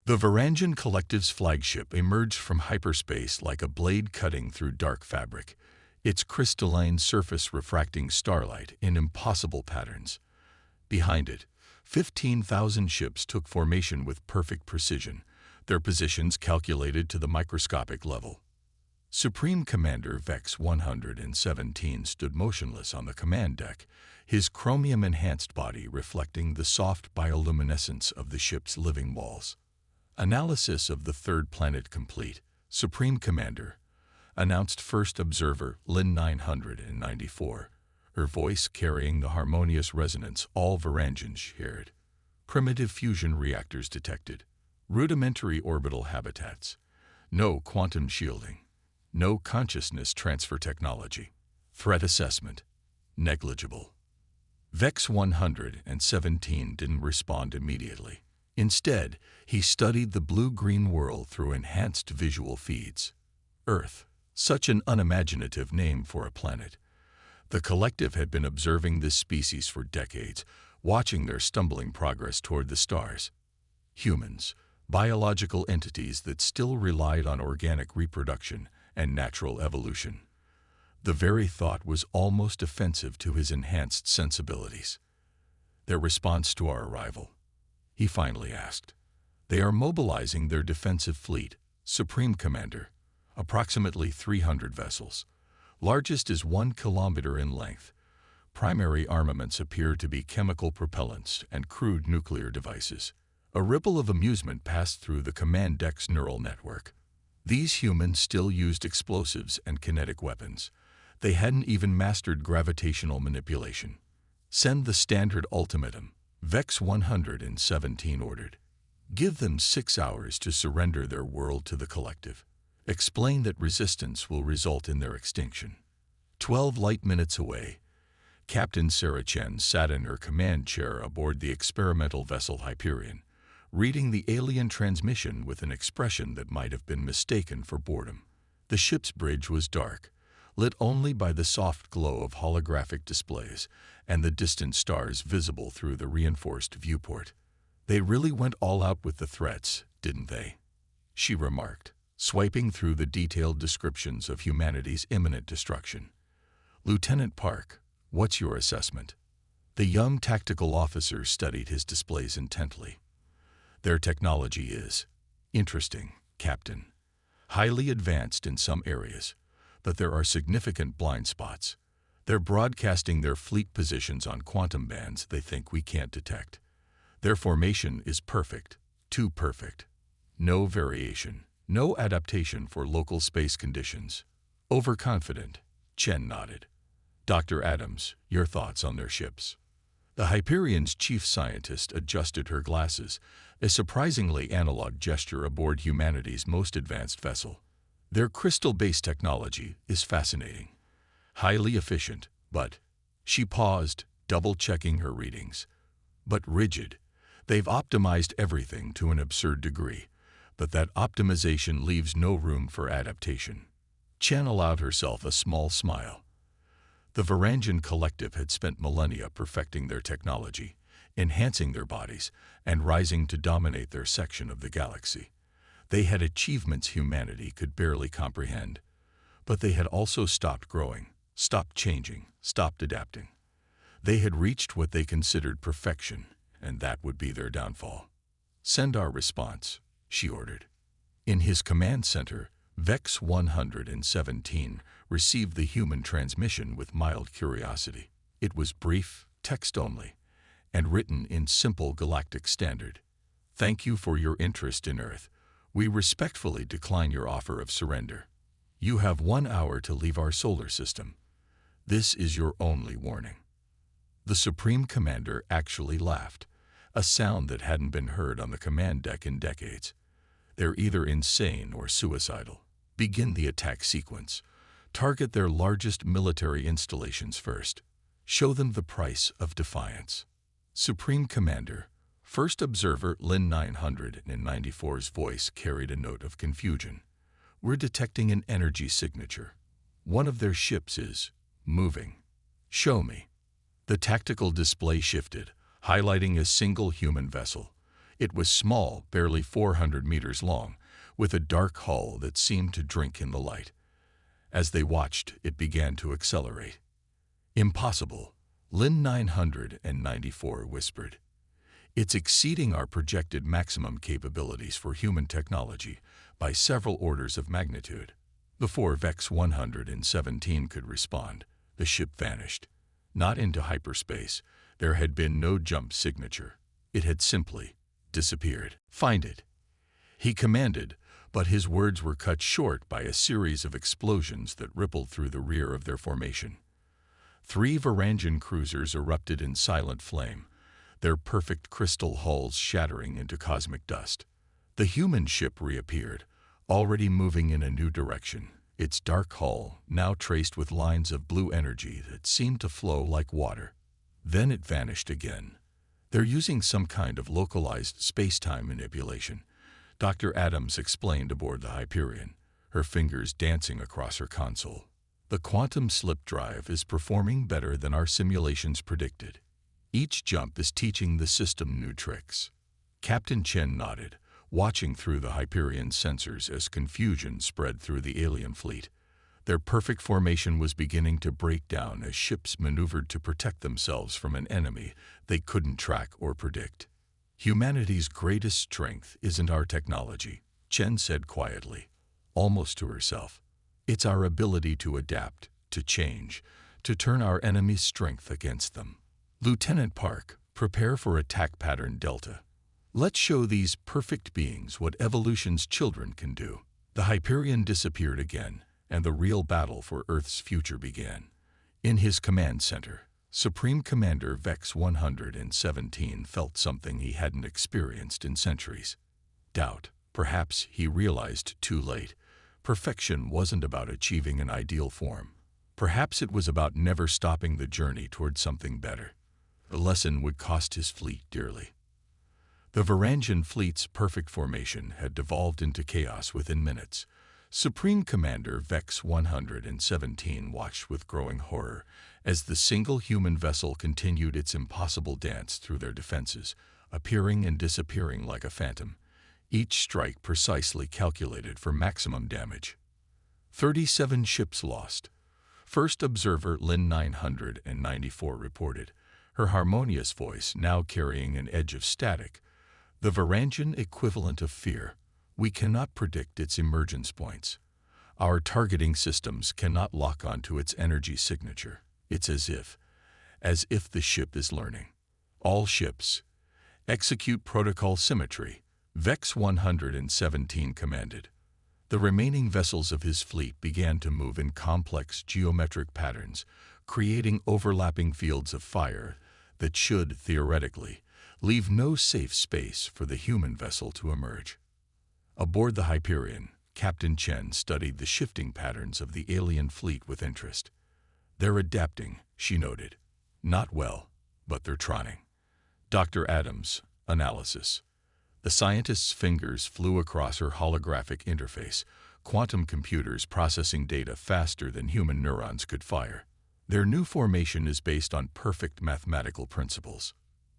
The Varangian Collective's flagship emerged from hyperspace like a blade cutting through dark fabric, its crystalline surface refracting starlight in impossible patterns. Behind it, 15,000 ships took formation with perfect precision, their positions calculated to the microscopic level. Supreme Commander Vex 117 stood motionless on the command deck, his chromium-enhanced body reflecting the soft bioluminescence of the ship's living walls. Analysis of the third planet complete, Supreme Commander, announced First Observer Lin 994, her voice carrying the harmonious resonance all Varangians shared. Primitive fusion reactors detected, rudimentary orbital habitats, no quantum shielding, no consciousness transfer technology. Threat assessment, negligible. Vex 117 didn't respond immediately. Instead, he studied the blue-green world through enhanced visual feeds. Earth, such an unimaginative name for a planet. The collective had been observing this species for decades, watching their stumbling progress toward the stars. Humans, biological entities that still relied on organic reproduction and natural evolution. The very thought was almost offensive to his enhanced sensibilities. Their response to our arrival, he finally asked. They are mobilizing their defensive fleet, Supreme Commander, approximately 300 vessels. Largest is 1 kilometer in length. Primary armaments appear to be chemical propellants and crude nuclear devices. A ripple of amusement passed through the command deck's neural network. These humans still used explosives and kinetic weapons. They hadn't even mastered gravitational manipulation. Send the standard ultimatum, Vex 117 ordered. Give them 6 hours to surrender their world to the collective. Explain that resistance will result in their extinction. 12 light minutes away, Captain Sarah Chen sat in her command chair aboard the experimental vessel Hyperion, reading the alien transmission with an expression that might have been mistaken for boredom. The ship's bridge was dark, lit only by the soft glow of holographic displays and the distant stars visible through the reinforced viewport. They really went all out with the threats, didn't they? She remarked, swiping through the detailed descriptions of humanity's imminent destruction. Lieutenant Park, what's your assessment? The young tactical officer studied his displays intently. Their technology is interesting, Captain. Highly advanced in some areas, but there are significant blind spots. They're broadcasting their fleet positions on quantum bands they think we can't detect. Their formation is perfect, too perfect. No variation, no adaptation for local space conditions. Overconfident, Chen nodded. Dr. Adams, your thoughts on their ships? The Hyperion's chief scientist adjusted her glasses, a surprisingly analog gesture aboard humanity's most advanced vessel. Their crystal-based technology is fascinating. Highly efficient, but... She paused, double-checking her readings. But rigid. They've optimized everything to an absurd degree, but that optimization leaves no room for adaptation. Chen allowed herself a small smile. The Varangian Collective had spent millennia perfecting their technology, enhancing their bodies, and rising to dominate their section of the galaxy. They had achievements humanity could barely comprehend, but they had also stopped growing, stopped changing, stopped adapting. They had reached what they considered perfection, and that would be their downfall. Send our response, she ordered. In his command center, Vex 117 received the human transmission with mild curiosity. It was brief, text only, and written in simple galactic standard. Thank you for your interest in Earth. We respectfully decline your offer of surrender. You have 1 hour to leave our solar system. This is your only warning. The Supreme Commander actually laughed, a sound that hadn't been heard on the command deck in decades. They're either insane or suicidal. Begin the attack sequence. Target their largest military installations first. Show them the price of defiance. Supreme Commander, First Observer Lin 994's voice carried a note of confusion. We're detecting an energy signature. One of their ships is moving. Show me. The tactical display shifted, highlighting a single human vessel. It was small, barely 400 meters long, with a dark hull that seemed to drink in the light. As they watched, it began to accelerate. "Impossible," Lin 994 whispered. "It's exceeding our projected maximum capabilities for human technology by several orders of magnitude." Before Vex 117 could respond, the ship vanished. Not into hyperspace. There had been no jump signature. It had simply disappeared. "Find it," he commanded, but his words were cut short by a series of explosions that rippled through the rear of their formation. 3 Varangian cruisers erupted in silent flame, their perfect crystal hulls shattering into cosmic dust. The human ship reappeared, already moving in a new direction, its dark hull now traced with lines of blue energy that seemed to flow like water. Then it vanished again. "They're using some kind of localized space-time manipulation," Dr. Adams explained aboard the Hyperion, her fingers dancing across her console. "The quantum slip drive is performing better than our simulations predicted. Each jump is teaching the system new tricks." Captain Chen nodded, watching through the Hyperion's sensors as confusion spread through the alien fleet. Their perfect formation was beginning to break down as ships maneuvered to protect themselves from an enemy they couldn't track or predict. "Humanity's greatest strength isn't our technology," Chen said quietly, almost to herself. "It's our ability to adapt, to change, to turn our enemy's strength against them." "Lieutenant Park, prepare for attack pattern Delta. Let's show these perfect beings what evolution's children can do." The Hyperion disappeared again, and the real battle for Earth's future began. In his command center, Supreme Commander Vex 117 felt something he hadn't experienced in centuries. Doubt. Perhaps he realized too late. Perfection wasn't about achieving an ideal form. Perhaps it was about never stopping the journey toward something better. The lesson would cost his fleet dearly. The Varangian fleet's perfect formation had devolved into chaos within minutes. Supreme Commander Vex 117 watched with growing horror as the single human vessel continued its impossible dance through their defenses, appearing and disappearing like a phantom, each strike precisely calculated for maximum damage. 37 ships lost. First observer Lin 994 reported, her harmonious voice now carrying an edge of static. "The Varangian equivalent of fear. We cannot predict its emergence points. Our targeting systems cannot lock onto its energy signature. It's as if the ship is learning." "All ships, execute protocol symmetry," Vex 117 commanded. The remaining vessels of his fleet began to move in complex geometric patterns, creating overlapping fields of fire that should, theoretically, leave no safe space for the human vessel to emerge. Aboard the Hyperion, Captain Chen studied the shifting patterns of the alien fleet with interest. "They're adapting," she noted. "Not well, but they're trying." Dr. Adams, analysis. The scientist's fingers flew across her holographic interface, quantum computers processing data faster than human neurons could fire. "Their new formation is based on perfect mathematical principles."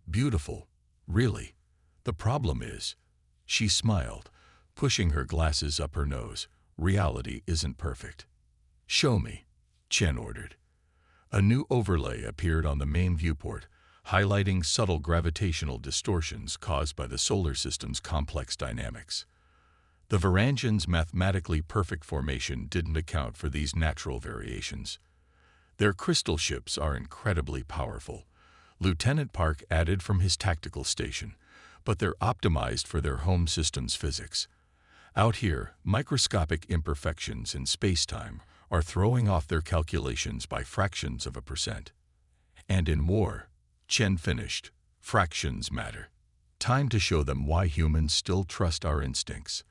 "Beautiful, really. The problem is," she smiled, pushing her glasses up her nose, "reality isn't perfect." "Show me," Chen ordered. A new overlay appeared on the main viewport, highlighting subtle gravitational distortions caused by the solar system's complex dynamics. The Varangians' mathematically perfect formation didn't account for these natural variations. "Their crystal ships are incredibly powerful," Lieutenant Park added from his tactical station, "but they're optimized for their home system's physics. Out here, microscopic imperfections in space-time are throwing off their calculations by fractions of a percent. And in war," Chen finished, "fractions matter. Time to show them why humans still trust our instincts.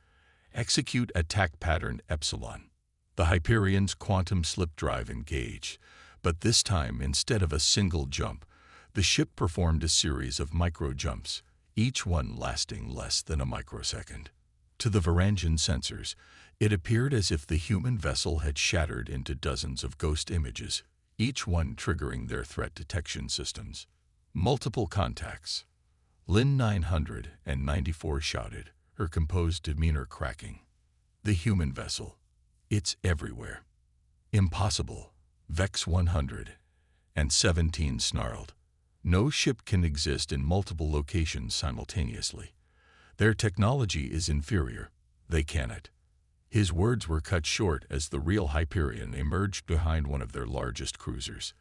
Execute attack pattern Epsilon." The Hyperion's quantum slip drive engaged, but this time, instead of a single jump, the ship performed a series of micro-jumps, each one lasting less than a microsecond. To the Varangian sensors, it appeared as if the human vessel had shattered into dozens of ghost images, each one triggering their threat detection systems. Multiple contacts. Lin 994 shouted, her composed demeanor cracking. The human vessel. It's everywhere. Impossible. Vex 117 snarled. No ship can exist in multiple locations simultaneously. Their technology is inferior. They cannot. His words were cut short as the real Hyperion emerged behind one of their largest cruisers.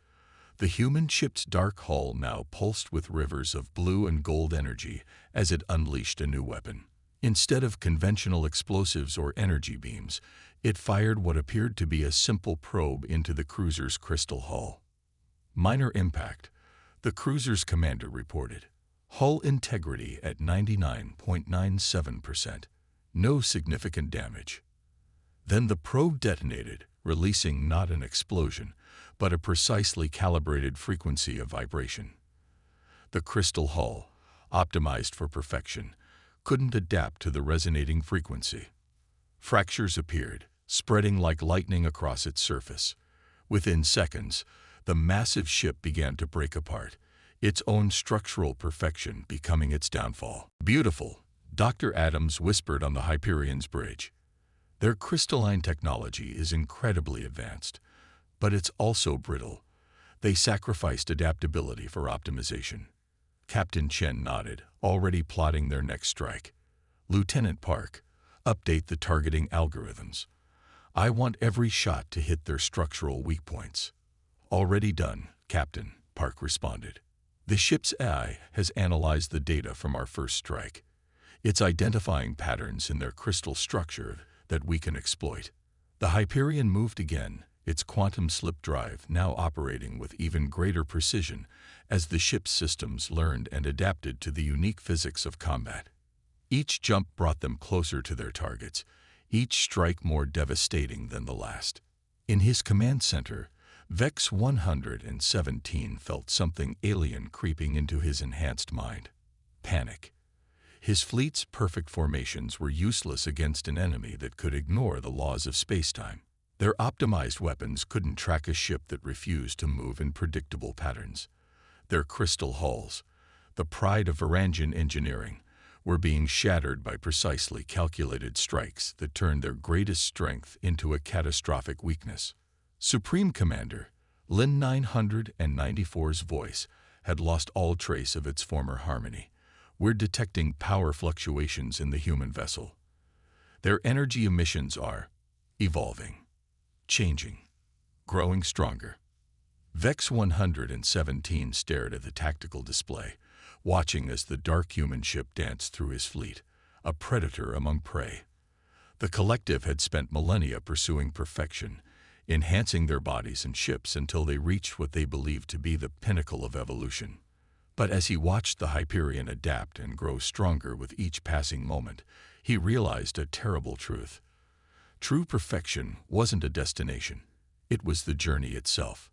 The human ship's dark hull now pulsed with rivers of blue and gold energy as it unleashed a new weapon. Instead of conventional explosives or energy beams, it fired what appeared to be a simple probe into the cruiser's crystal hull. Minor impact, the cruiser's commander reported. Hull integrity at 99.97%. No significant damage. Then the probe detonated, releasing not an explosion, but a precisely calibrated frequency of vibration. The crystal hull, optimized for perfection, couldn't adapt to the resonating frequency. Fractures appeared, spreading like lightning across its surface. Within seconds, the massive ship began to break apart, its own structural perfection becoming its downfall. Beautiful, Dr. Adams whispered on the Hyperion's bridge. Their crystalline technology is incredibly advanced, but it's also brittle. They sacrificed adaptability for optimization. Captain Chen nodded, already plotting their next strike. Lieutenant Park, update the targeting algorithms. I want every shot to hit their structural weak points. Already done, Captain, Park responded. The ship's AI has analyzed the data from our first strike. It's identifying patterns in their crystal structure that we can exploit. The Hyperion moved again, its quantum slip drive now operating with even greater precision as the ship's systems learned and adapted to the unique physics of combat. Each jump brought them closer to their targets, each strike more devastating than the last. In his command center, Vex 117 felt something alien creeping into his enhanced mind. Panic. His fleet's perfect formations were useless against an enemy that could ignore the laws of spacetime. Their optimized weapons couldn't track a ship that refused to move in predictable patterns. Their crystal hulls, the pride of Varangian engineering, were being shattered by precisely calculated strikes that turned their greatest strength into a catastrophic weakness. Supreme Commander, Lin 994's voice had lost all trace of its former harmony. We're detecting power fluctuations in the human vessel. Their energy emissions are evolving, changing, growing stronger. Vex 117 stared at the tactical display, watching as the dark human ship danced through his fleet, a predator among prey. The collective had spent millennia pursuing perfection, enhancing their bodies and ships until they reached what they believed to be the pinnacle of evolution. But as he watched the Hyperion adapt and grow stronger with each passing moment, he realized a terrible truth. True perfection wasn't a destination. It was the journey itself.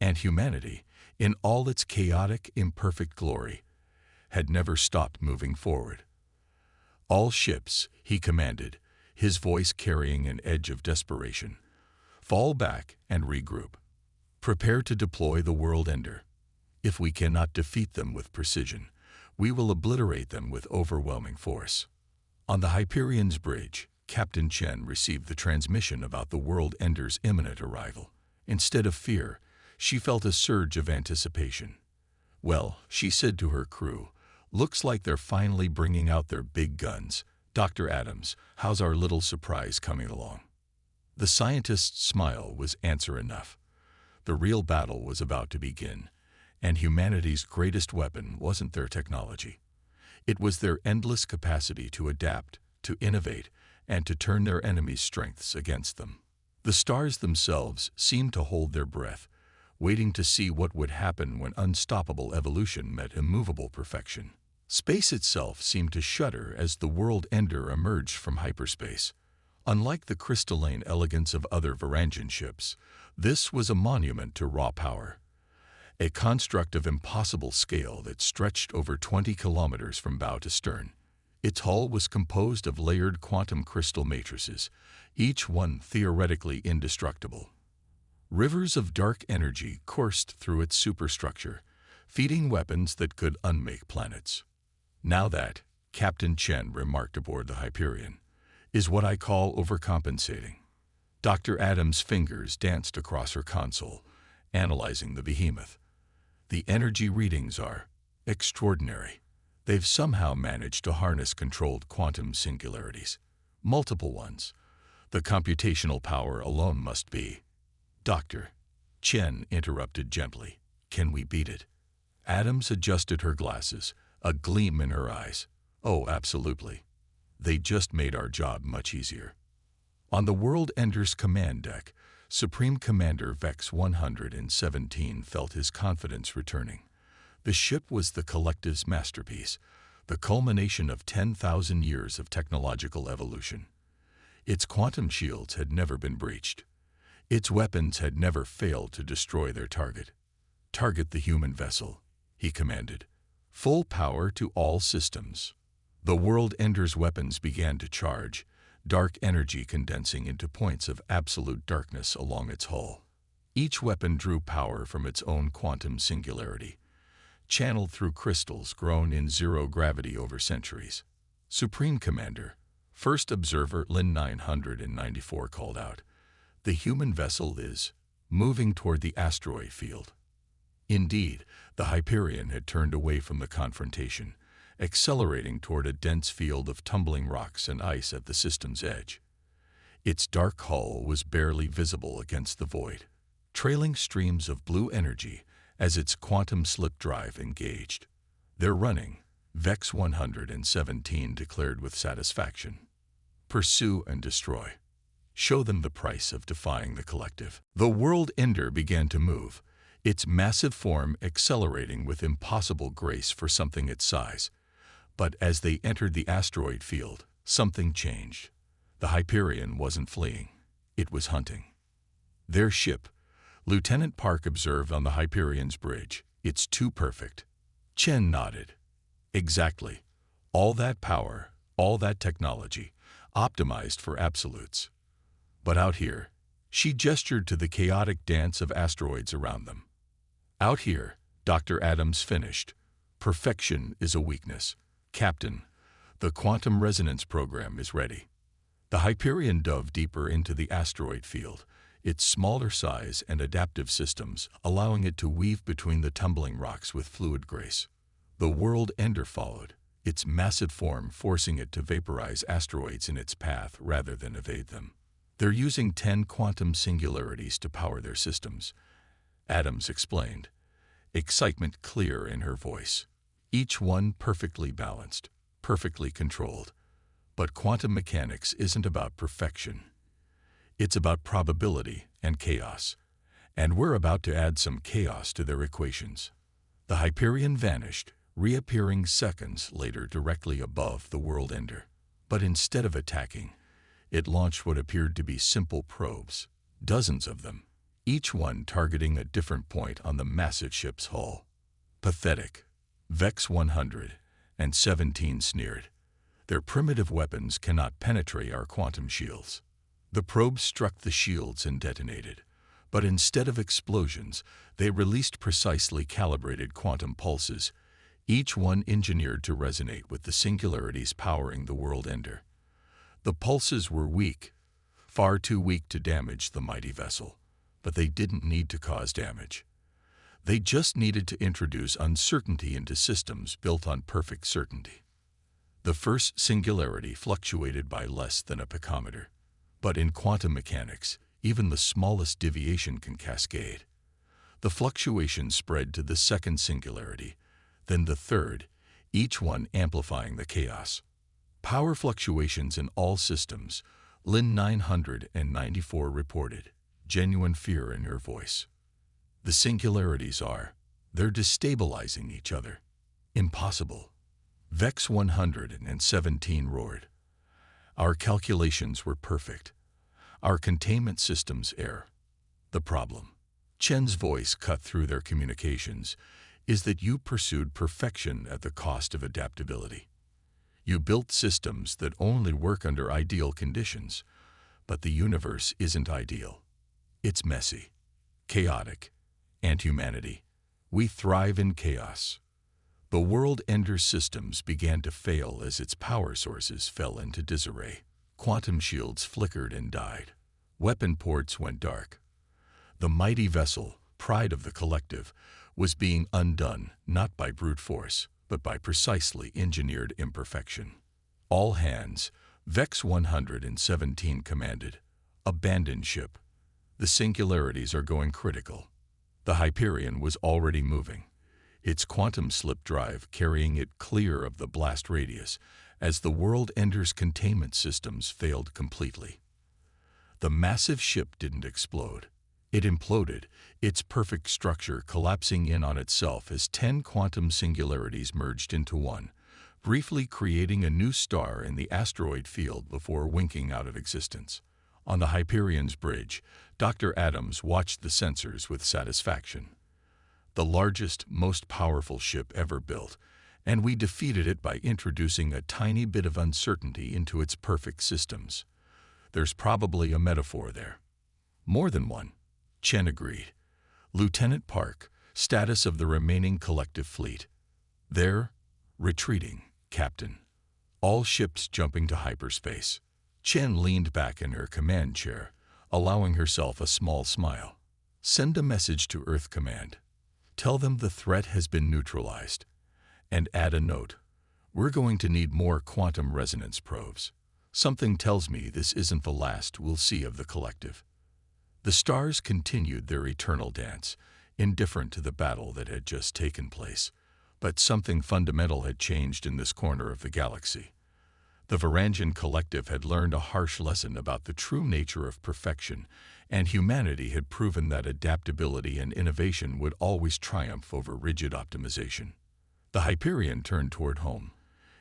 And humanity, in all its chaotic, imperfect glory, had never stopped moving forward. All ships, he commanded, his voice carrying an edge of desperation, fall back and regroup. Prepare to deploy the World Ender. If we cannot defeat them with precision, we will obliterate them with overwhelming force. On the Hyperion's bridge, Captain Chen received the transmission about the World Ender's imminent arrival. Instead of fear, she felt a surge of anticipation. Well, she said to her crew, looks like they're finally bringing out their big guns. Dr. Adams, how's our little surprise coming along? The scientist's smile was answer enough. The real battle was about to begin. And humanity's greatest weapon wasn't their technology. It was their endless capacity to adapt, to innovate, and to turn their enemies' strengths against them. The stars themselves seemed to hold their breath, waiting to see what would happen when unstoppable evolution met immovable perfection. Space itself seemed to shudder as the World Ender emerged from hyperspace. Unlike the crystalline elegance of other Varangian ships, this was a monument to raw power. A construct of impossible scale that stretched over 20 kilometers from bow to stern. Its hull was composed of layered quantum crystal matrices, each one theoretically indestructible. Rivers of dark energy coursed through its superstructure, feeding weapons that could unmake planets. Now that, Captain Chen remarked aboard the Hyperion, is what I call overcompensating. Dr. Adams' fingers danced across her console, analyzing the behemoth. The energy readings are extraordinary. They've somehow managed to harness controlled quantum singularities. Multiple ones. The computational power alone must be. Doctor, Chen interrupted gently. Can we beat it? Adams adjusted her glasses, a gleam in her eyes. Oh, absolutely. They just made our job much easier. On the World Ender's command deck, Supreme Commander Vex 117 felt his confidence returning. The ship was the collective's masterpiece, the culmination of 10,000 years of technological evolution. Its quantum shields had never been breached. Its weapons had never failed to destroy their target. Target the human vessel, he commanded. Full power to all systems. The World Ender's weapons began to charge, dark energy condensing into points of absolute darkness along its hull. Each weapon drew power from its own quantum singularity, channeled through crystals grown in zero gravity over centuries. Supreme Commander, First Observer Lin 994 called out, "The human vessel is moving toward the asteroid field." Indeed, the Hyperion had turned away from the confrontation, accelerating toward a dense field of tumbling rocks and ice at the system's edge. Its dark hull was barely visible against the void, trailing streams of blue energy as its quantum slip drive engaged. "They're running," Vex 117 declared with satisfaction. "Pursue and destroy. Show them the price of defying the collective." The World Ender began to move, its massive form accelerating with impossible grace for something its size. But as they entered the asteroid field, something changed. The Hyperion wasn't fleeing. It was hunting. Their ship, Lieutenant Park observed on the Hyperion's bridge, "It's too perfect." Chen nodded. "Exactly. All that power, all that technology, optimized for absolutes. But out here," she gestured to the chaotic dance of asteroids around them. "Out here," Dr. Adams finished, "perfection is a weakness. Captain, the quantum resonance program is ready." The Hyperion dove deeper into the asteroid field, its smaller size and adaptive systems allowing it to weave between the tumbling rocks with fluid grace. The World Ender followed, its massive form forcing it to vaporize asteroids in its path rather than evade them. "They're using 10 quantum singularities to power their systems," Adams explained, excitement clear in her voice. "Each one perfectly balanced, perfectly controlled. But quantum mechanics isn't about perfection. It's about probability and chaos. And we're about to add some chaos to their equations." The Hyperion vanished, reappearing seconds later directly above the World Ender. But instead of attacking, it launched what appeared to be simple probes, dozens of them, each one targeting a different point on the massive ship's hull. "Pathetic," Vex 117 sneered. "Their primitive weapons cannot penetrate our quantum shields." The probes struck the shields and detonated, but instead of explosions, they released precisely calibrated quantum pulses, each one engineered to resonate with the singularities powering the World Ender. The pulses were weak, far too weak to damage the mighty vessel, but they didn't need to cause damage. They just needed to introduce uncertainty into systems built on perfect certainty. The first singularity fluctuated by less than a picometer, but in quantum mechanics, even the smallest deviation can cascade. The fluctuation spread to the second singularity, then the third, each one amplifying the chaos. "Power fluctuations in all systems," Lin 994 reported, genuine fear in her voice. "The singularities they're destabilizing each other." "Impossible," Vex 117 roared. "Our calculations were perfect. Our containment systems err. The problem," Chen's voice cut through their communications, "is that you pursued perfection at the cost of adaptability. You built systems that only work under ideal conditions, but the universe isn't ideal. It's messy, chaotic, and humanity. We thrive in chaos. The world-ender systems began to fail as its power sources fell into disarray. Quantum shields flickered and died. Weapon ports went dark. The mighty vessel, pride of the collective, was being undone not by brute force, but by precisely engineered imperfection. All hands, Vex 117 commanded, abandon ship. The singularities are going critical. The Hyperion was already moving, its quantum slip drive carrying it clear of the blast radius as the world-ender's containment systems failed completely. The massive ship didn't explode. It imploded, its perfect structure collapsing in on itself as 10 quantum singularities merged into one, briefly creating a new star in the asteroid field before winking out of existence. On the Hyperion's bridge, Dr. Adams watched the sensors with satisfaction. The largest, most powerful ship ever built, and we defeated it by introducing a tiny bit of uncertainty into its perfect systems. There's probably a metaphor there. More than one, Chen agreed. Lieutenant Park, status of the remaining collective fleet. They're retreating, Captain. All ships jumping to hyperspace. Chen leaned back in her command chair, allowing herself a small smile. Send a message to Earth Command. Tell them the threat has been neutralized. And add a note. We're going to need more quantum resonance probes. Something tells me this isn't the last we'll see of the collective. The stars continued their eternal dance, indifferent to the battle that had just taken place. But something fundamental had changed in this corner of the galaxy. The Varangian collective had learned a harsh lesson about the true nature of perfection, and humanity had proven that adaptability and innovation would always triumph over rigid optimization. The Hyperion turned toward home,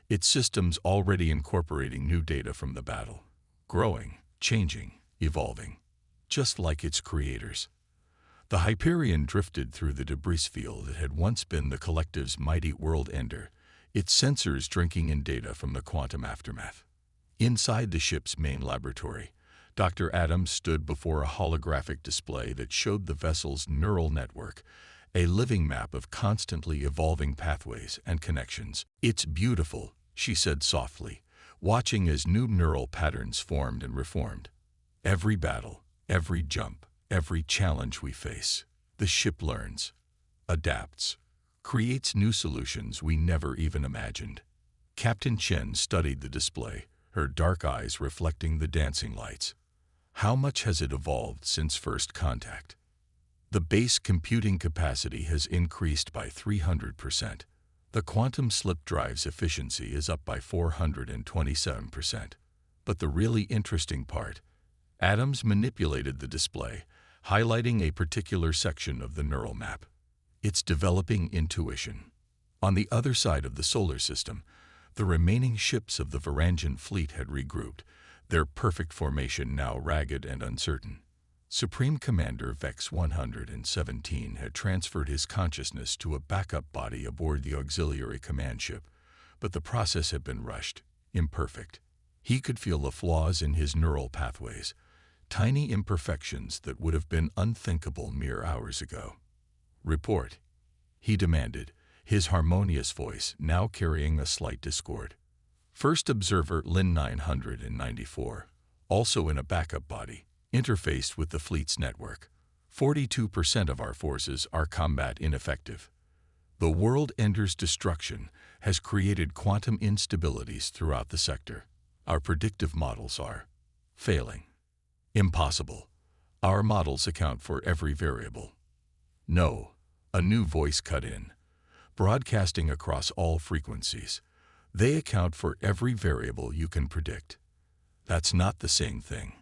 its systems already incorporating new data from the battle, growing, changing, evolving, just like its creators. The Hyperion drifted through the debris field that had once been the collective's mighty world-ender, its sensors drinking in data from the quantum aftermath. Inside the ship's main laboratory, Dr. Adams stood before a holographic display that showed the vessel's neural network, a living map of constantly evolving pathways and connections. "It's beautiful," she said softly, watching as new neural patterns formed and reformed. Every battle, every jump, every challenge we face, the ship learns, adapts, creates new solutions we never even imagined. Captain Chen studied the display, her dark eyes reflecting the dancing lights. How much has it evolved since first contact? The base computing capacity has increased by 300%. The quantum slip drive's efficiency is up by 427%. But the really interesting part, Adams manipulated the display, highlighting a particular section of the neural map. It's developing intuition. On the other side of the solar system, the remaining ships of the Varangian fleet had regrouped, their perfect formation now ragged and uncertain. Supreme Commander Vex 117 had transferred his consciousness to a backup body aboard the auxiliary command ship, but the process had been rushed, imperfect. He could feel the flaws in his neural pathways, tiny imperfections that would have been unthinkable mere hours ago. "Report," he demanded, his harmonious voice now carrying a slight discord. First observer Lin 994, also in a backup body, interfaced with the fleet's network. 42% of our forces are combat ineffective. The world-ender's destruction has created quantum instabilities throughout the sector. Our predictive models are failing. Impossible. Our models account for every variable. No, a new voice cut in, broadcasting across all frequencies. They account for every variable you can predict. That's not the same thing.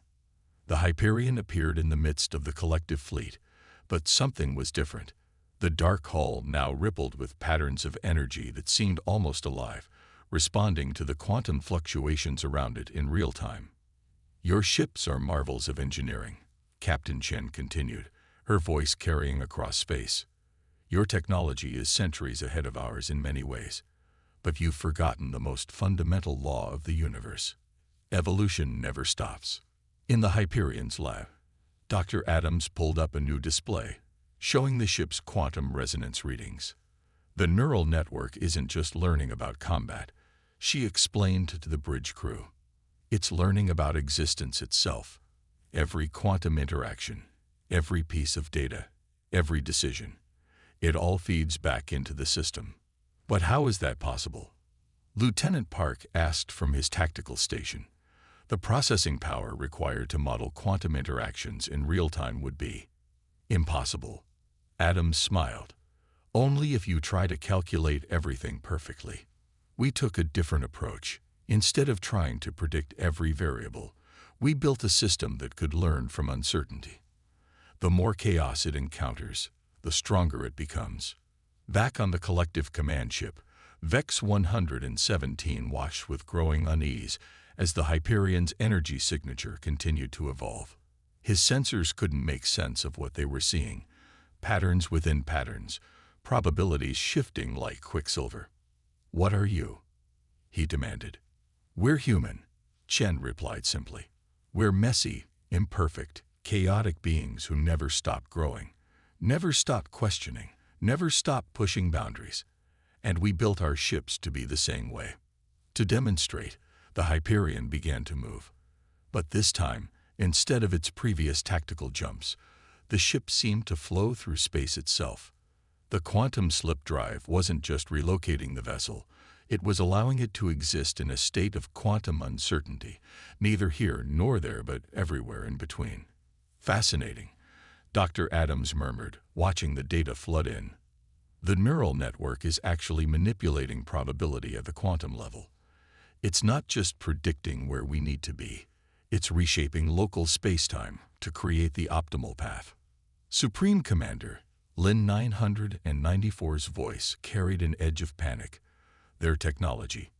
The Hyperion appeared in the midst of the collective fleet, but something was different. The dark hull now rippled with patterns of energy that seemed almost alive, responding to the quantum fluctuations around it in real time. "Your ships are marvels of engineering," Captain Chen continued, her voice carrying across space. "Your technology is centuries ahead of ours in many ways, but you've forgotten the most fundamental law of the universe. Evolution never stops." In the Hyperion's lab, Dr. Adams pulled up a new display, showing the ship's quantum resonance readings. The neural network isn't just learning about combat, she explained to the bridge crew. It's learning about existence itself. Every quantum interaction, every piece of data, every decision. It all feeds back into the system. But how is that possible? Lieutenant Park asked from his tactical station. The processing power required to model quantum interactions in real time would be impossible. Adams smiled. Only if you try to calculate everything perfectly. We took a different approach. Instead of trying to predict every variable, we built a system that could learn from uncertainty. The more chaos it encounters, the stronger it becomes. Back on the collective command ship, Vex 117 watched with growing unease as the Hyperion's energy signature continued to evolve. His sensors couldn't make sense of what they were seeing. Patterns within patterns, probabilities shifting like quicksilver. "What are you?" he demanded. "We're human," Chen replied simply. "We're messy, imperfect, chaotic beings who never stop growing, never stop questioning, never stop pushing boundaries. And we built our ships to be the same way." To demonstrate, the Hyperion began to move. But this time, instead of its previous tactical jumps, the ship seemed to flow through space itself. The quantum slip drive wasn't just relocating the vessel, it was allowing it to exist in a state of quantum uncertainty, neither here nor there but everywhere in between. "Fascinating," Dr. Adams murmured, watching the data flood in. The neural network is actually manipulating probability at the quantum level. It's not just predicting where we need to be, it's reshaping local spacetime to create the optimal path. Supreme Commander Lin 994's voice carried an edge of panic. Their technology.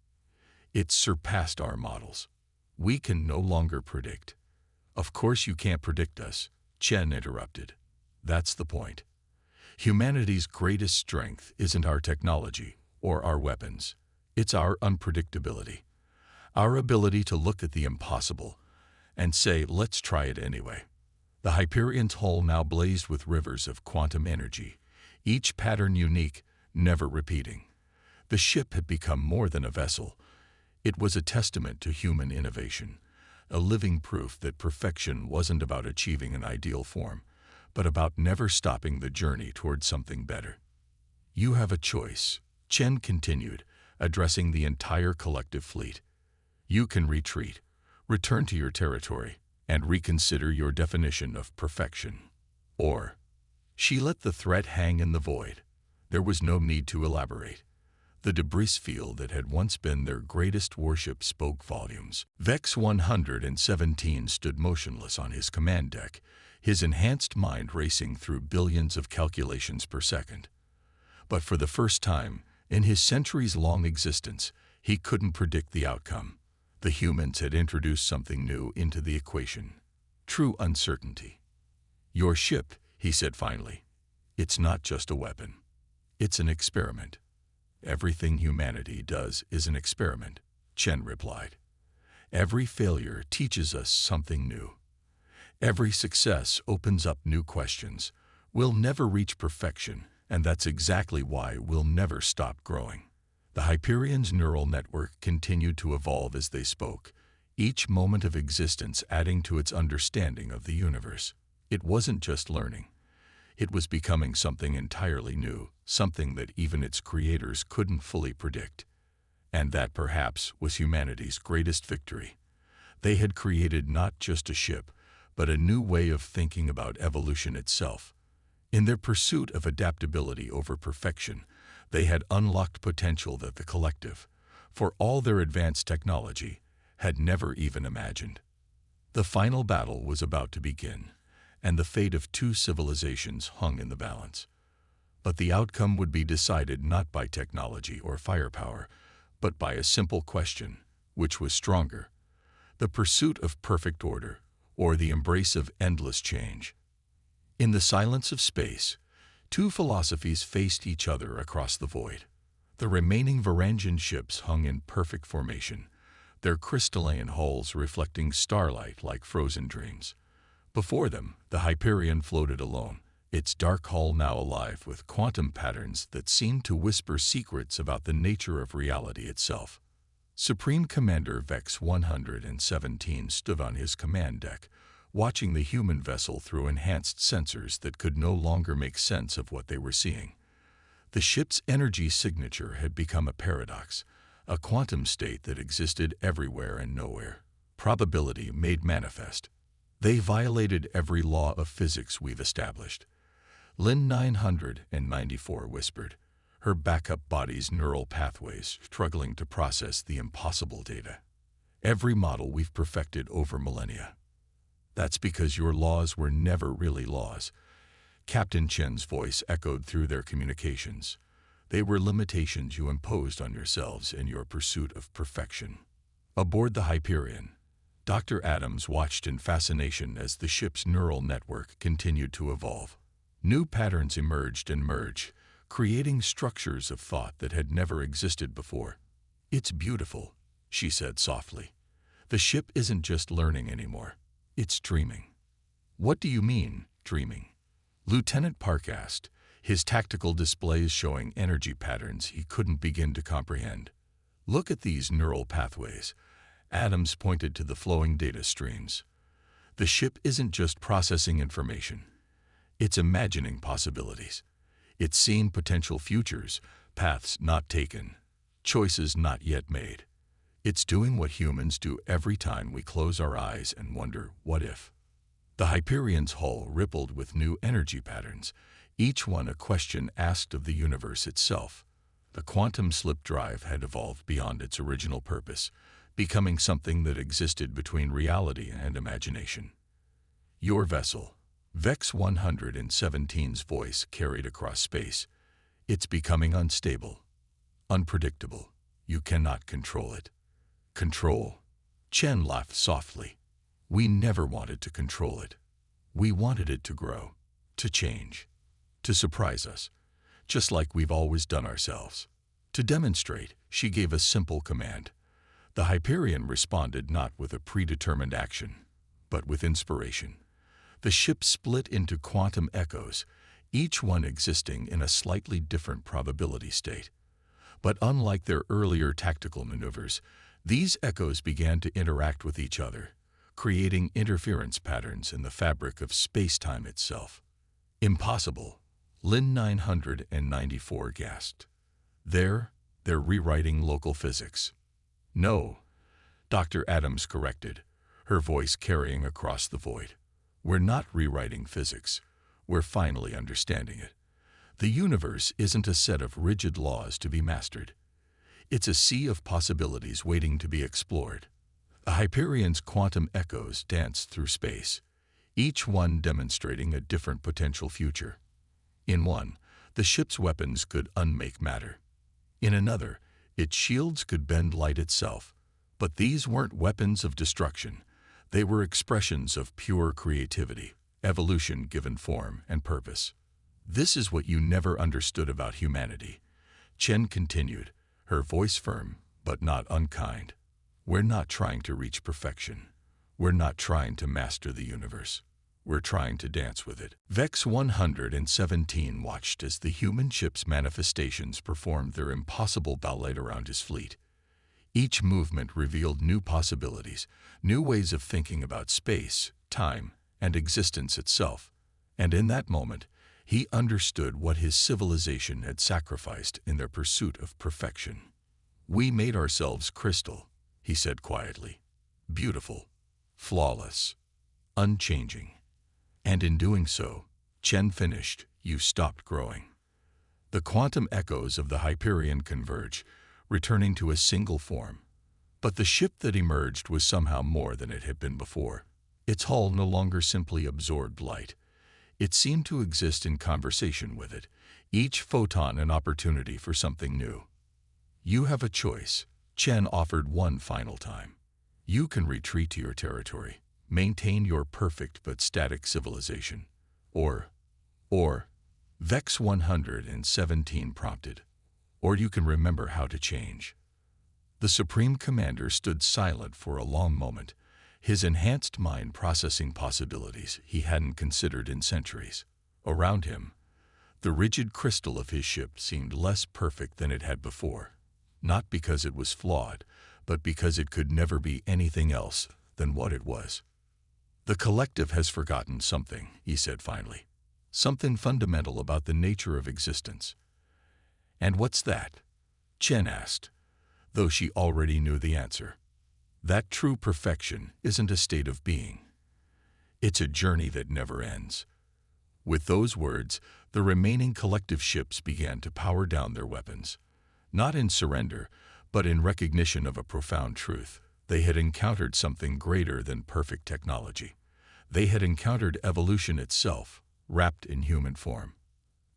It's surpassed our models. We can no longer predict. "Of course you can't predict us," Chen interrupted. "That's the point. Humanity's greatest strength isn't our technology or our weapons. It's our unpredictability. Our ability to look at the impossible and say, let's try it anyway." The Hyperion's hull now blazed with rivers of quantum energy, each pattern unique, never repeating. The ship had become more than a vessel. It was a testament to human innovation, a living proof that perfection wasn't about achieving an ideal form, but about never stopping the journey towards something better. "You have a choice," Chen continued, addressing the entire collective fleet. "You can retreat, return to your territory, and reconsider your definition of perfection. Or..." She let the threat hang in the void. There was no need to elaborate. The debris field that had once been their greatest warship spoke volumes. Vex 117 stood motionless on his command deck, his enhanced mind racing through billions of calculations per second. But for the first time, in his centuries-long existence, he couldn't predict the outcome. The humans had introduced something new into the equation. True uncertainty. "Your ship," he said finally. "It's not just a weapon. It's an experiment." "Everything humanity does is an experiment," Chen replied. "Every failure teaches us something new. Every success opens up new questions. We'll never reach perfection, and that's exactly why we'll never stop growing." The Hyperion's neural network continued to evolve as they spoke, each moment of existence adding to its understanding of the universe. It wasn't just learning. It was becoming something entirely new, something that even its creators couldn't fully predict. And that perhaps was humanity's greatest victory. They had created not just a ship, but a new way of thinking about evolution itself. In their pursuit of adaptability over perfection, they had unlocked potential that the collective, for all their advanced technology, had never even imagined. The final battle was about to begin, and the fate of two civilizations hung in the balance. But the outcome would be decided not by technology or firepower, but by a simple question: which was stronger, the pursuit of perfect order or the embrace of endless change? In the silence of space, two philosophies faced each other across the void. The remaining Varangian ships hung in perfect formation, their crystalline hulls reflecting starlight like frozen dreams. Before them, the Hyperion floated alone, its dark hull now alive with quantum patterns that seemed to whisper secrets about the nature of reality itself. Supreme Commander Vex 117 stood on his command deck, watching the human vessel through enhanced sensors that could no longer make sense of what they were seeing. The ship's energy signature had become a paradox, a quantum state that existed everywhere and nowhere. Probability made manifest. They violated every law of physics we've established. Lin 994 whispered, her backup body's neural pathways struggling to process the impossible data. Every model we've perfected over millennia. That's because your laws were never really laws. Captain Chen's voice echoed through their communications. They were limitations you imposed on yourselves in your pursuit of perfection. Aboard the Hyperion, Dr. Adams watched in fascination as the ship's neural network continued to evolve. New patterns emerged and merged, creating structures of thought that had never existed before. "It's beautiful," she said softly. "The ship isn't just learning anymore. It's dreaming." "What do you mean, dreaming?" Lieutenant Park asked, his tactical displays showing energy patterns he couldn't begin to comprehend. "Look at these neural pathways." Adams pointed to the flowing data streams. "The ship isn't just processing information. It's imagining possibilities. It's seeing potential futures, paths not taken, choices not yet made. It's doing what humans do every time we close our eyes and wonder, what if?" The Hyperion's hull rippled with new energy patterns, each one a question asked of the universe itself. The quantum slip drive had evolved beyond its original purpose, becoming something that existed between reality and imagination. "Your vessel," Vex 117's voice carried across space. "It's becoming unstable, unpredictable. You cannot control it." "Control?" Chen laughed softly. "We never wanted to control it. We wanted it to grow, to change, to surprise us, just like we've always done ourselves." To demonstrate, she gave a simple command. The Hyperion responded not with a predetermined action, but with inspiration. The ship split into quantum echoes, each one existing in a slightly different probability state. But unlike their earlier tactical maneuvers, these echoes began to interact with each other, creating interference patterns in the fabric of space-time itself. "Impossible," Lin 994 gasped. They're rewriting local physics." "No," Dr. Adams corrected, her voice carrying across the void. "We're not rewriting physics. We're finally understanding it. The universe isn't a set of rigid laws to be mastered. It's a sea of possibilities waiting to be explored." The Hyperion's quantum echoes danced through space, each one demonstrating a different potential future. In one, the ship's weapons could unmake matter. In another, its shields could bend light itself. But these weren't weapons of destruction. They were expressions of pure creativity, evolution given form and purpose. "This is what you never understood about humanity," Chen continued, her voice firm but not unkind. "We're not trying to reach perfection. We're not trying to master the universe. We're trying to dance with it." Vex 117 watched as the human ship's manifestations performed their impossible ballet around his fleet. Each movement revealed new possibilities, new ways of thinking about space, time, and existence itself. And in that moment, he understood what his civilization had sacrificed in their pursuit of perfection. "We made ourselves crystal," he said quietly. "Beautiful, flawless, unchanging. And in doing so," Chen finished, "you stopped growing." The quantum echoes of the Hyperion converge, returning to a single form. But the ship that emerged was somehow more than it had been before. Its hull no longer simply absorbed light. It seemed to exist in conversation with it, each photon an opportunity for something new. "You have a choice," Chen offered one final time. "You can retreat to your territory, maintain your perfect but static civilization. Or, Vex 117 prompted. Or you can remember how to change." The Supreme Commander stood silent for a long moment, his enhanced mind processing possibilities he hadn't considered in centuries. Around him, the rigid crystal of his ship seemed less perfect than it had before, not because it was flawed, but because it could never be anything else than what it was. "The collective has forgotten something," he said finally. "Something fundamental about the nature of existence." "And what's that?" Chen asked, though she already knew the answer. "That true perfection isn't a state of being. It's a journey that never ends." With those words, the remaining collective ships began to power down their weapons, not in surrender, but in recognition of a profound truth. They had encountered something greater than perfect technology. They had encountered evolution itself, wrapped in human form.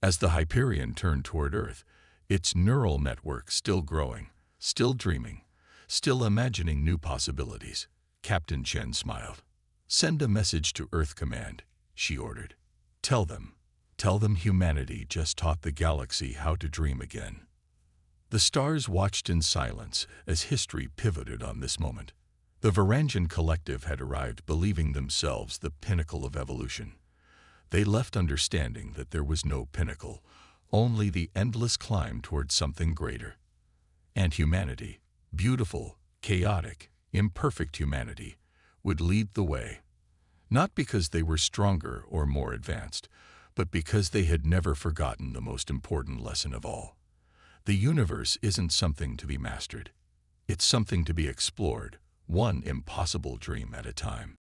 As the Hyperion turned toward Earth, its neural network still growing, still dreaming, still imagining new possibilities, Captain Chen smiled. "Send a message to Earth Command," she ordered. Tell them humanity just taught the galaxy how to dream again." The stars watched in silence as history pivoted on this moment. The Varangian collective had arrived believing themselves the pinnacle of evolution. They left understanding that there was no pinnacle, only the endless climb towards something greater. And humanity, beautiful, chaotic, imperfect humanity, would lead the way. Not because they were stronger or more advanced, but because they had never forgotten the most important lesson of all. The universe isn't something to be mastered. It's something to be explored, one impossible dream at a time.